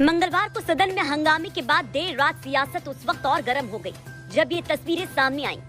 मंगलवार को सदन में हंगामे के बाद देर रात सियासत उस वक्त और गर्म हो गई जब ये तस्वीरें सामने आईं।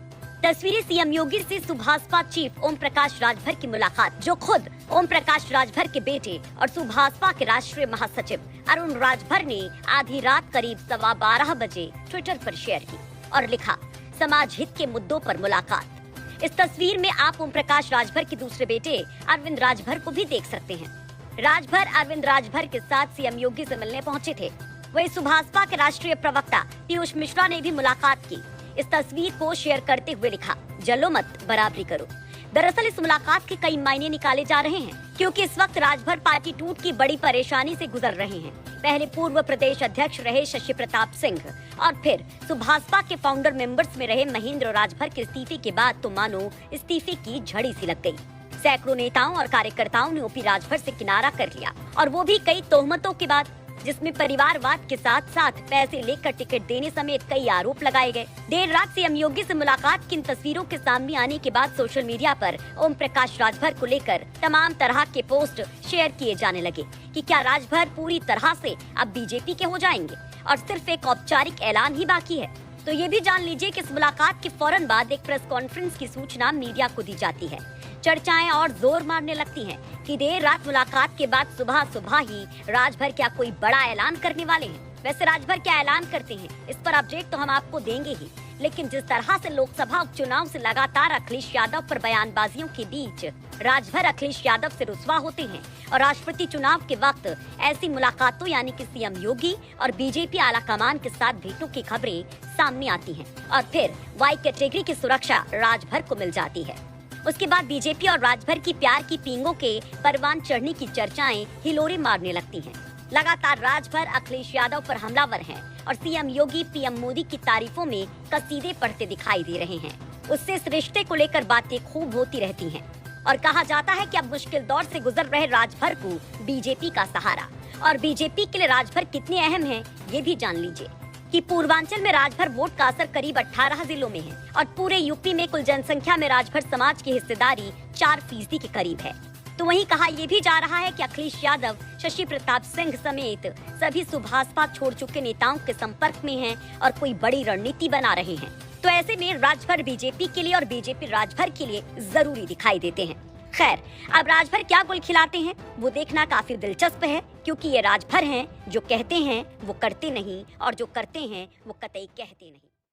तस्वीरें सीएम योगी से सुभाषपा चीफ ओम प्रकाश राजभर की मुलाकात, जो खुद ओम प्रकाश राजभर के बेटे और सुभाषपा के राष्ट्रीय महासचिव अरुण राजभर ने आधी रात करीब 12:15 बजे ट्विटर पर शेयर की और लिखा, समाज हित के मुद्दों पर मुलाकात। इस तस्वीर में आप ओम प्रकाश राजभर के दूसरे बेटे अरविंद राजभर को भी देख सकते हैं। राजभर अरविंद राजभर के साथ सीएम योगी से मिलने पहुंचे थे। वहीं सुभाषपा के राष्ट्रीय प्रवक्ता पीयूष मिश्रा ने भी मुलाकात की। इस तस्वीर को शेयर करते हुए लिखा, जलो मत बराबरी करो। दरअसल इस मुलाकात के कई मायने निकाले जा रहे हैं, क्योंकि इस वक्त राजभर पार्टी टूट की बड़ी परेशानी से गुजर रहे हैं। पहले पूर्व प्रदेश अध्यक्ष रहे शशि प्रताप सिंह और फिर सुभाषपा के फाउंडर मेंबर्स में रहे महेंद्र राजभर के इस्तीफे के बाद तो मानो इस्तीफे की झड़ी सी लग गई। सैकड़ों नेताओं और कार्यकर्ताओं ने ओपी राजभर से किनारा कर लिया, और वो भी कई तोहमतों के बाद, जिसमें परिवारवाद के साथ साथ पैसे लेकर टिकट देने समेत कई आरोप लगाए गए। देर रात सीएम योगी से मुलाकात की इन तस्वीरों के सामने आने के बाद सोशल मीडिया पर ओम प्रकाश राजभर को लेकर तमाम तरह के पोस्ट शेयर किए जाने लगे कि क्या राजभर पूरी तरह से अब बीजेपी के हो जाएंगे और सिर्फ एक औपचारिक ऐलान ही बाकी है। तो ये भी जान लीजिए कि इस मुलाकात के फौरन बाद एक प्रेस कॉन्फ्रेंस की सूचना मीडिया को दी जाती है। चर्चाएं और जोर मारने लगती हैं कि देर रात मुलाकात के बाद सुबह सुबह ही राजभर क्या कोई बड़ा ऐलान करने वाले हैं। वैसे राजभर क्या ऐलान करते हैं, इस पर अपडेट तो हम आपको देंगे ही, लेकिन जिस तरह से लोकसभा उपचुनाव से लगातार अखिलेश यादव पर बयानबाजियों के बीच राजभर अखिलेश यादव से रुस्वा होते हैं और राष्ट्रपति चुनाव के वक्त ऐसी मुलाकातों यानी कि सीएम योगी और बीजेपी आला कमान के साथ भेंटों की खबरें सामने आती हैं और फिर वाई कैटेगरी की सुरक्षा राजभर को मिल जाती है। उसके बाद बीजेपी और राजभर की प्यार की पींगों के परवान चढ़ने की चर्चाएं हिलोरे मारने लगती हैं। लगातार राजभर अखिलेश यादव पर हमलावर हैं और सीएम योगी पीएम मोदी की तारीफों में कसीदे पढ़ते दिखाई दे रहे हैं। उससे इस रिश्ते को लेकर बातें खूब होती रहती हैं और कहा जाता है कि अब मुश्किल दौर से गुजर रहे राजभर को बीजेपी का सहारा, और बीजेपी के लिए राजभर कितने अहम हैं ये भी जान लीजिए कि पूर्वांचल में राजभर वोट का असर करीब 18 जिलों में है और पूरे यूपी में कुल जनसंख्या में राजभर समाज की हिस्सेदारी 4% के करीब है। तो वहीं कहा यह भी जा रहा है कि अखिलेश यादव, शशि प्रताप सिंह समेत सभी सुभाषपा छोड़ चुके नेताओं के संपर्क में हैं और कोई बड़ी रणनीति बना रहे हैं। तो ऐसे में राजभर बीजेपी के लिए और बीजेपी राजभर के लिए जरूरी दिखाई देते हैं। खैर, अब राजभर क्या गुल खिलाते हैं वो देखना काफी दिलचस्प है, क्योंकि ये राजभर हैं जो कहते हैं वो करते नहीं और जो करते हैं वो कतई कहते नहीं।